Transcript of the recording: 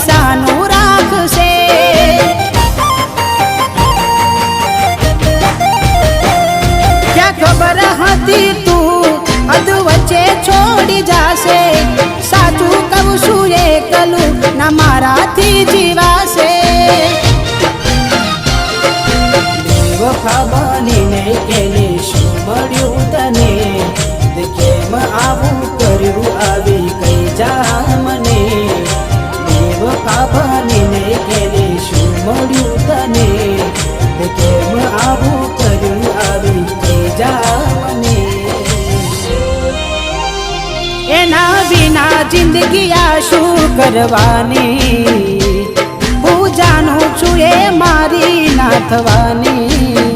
પૈસાનું રાખશે. ક્યાં ખબર હતી તું અધ વચ્ચે છોડી જાશે. સાચું કહું છું એકલું ના મારાથી જીવાશે. બેવફા બનીને કેને શું મળ્યું તને? કેમ આવું કર્યું આવી કઈ જા મને? બેવફા બનીને કેને શું મળ્યું તને? કેમ આવું કર્યું આવી કઈ જા મને? એના વિના જિંદગી આ શું કરવાની? હું જાણું છું એ મારી ના થવાની.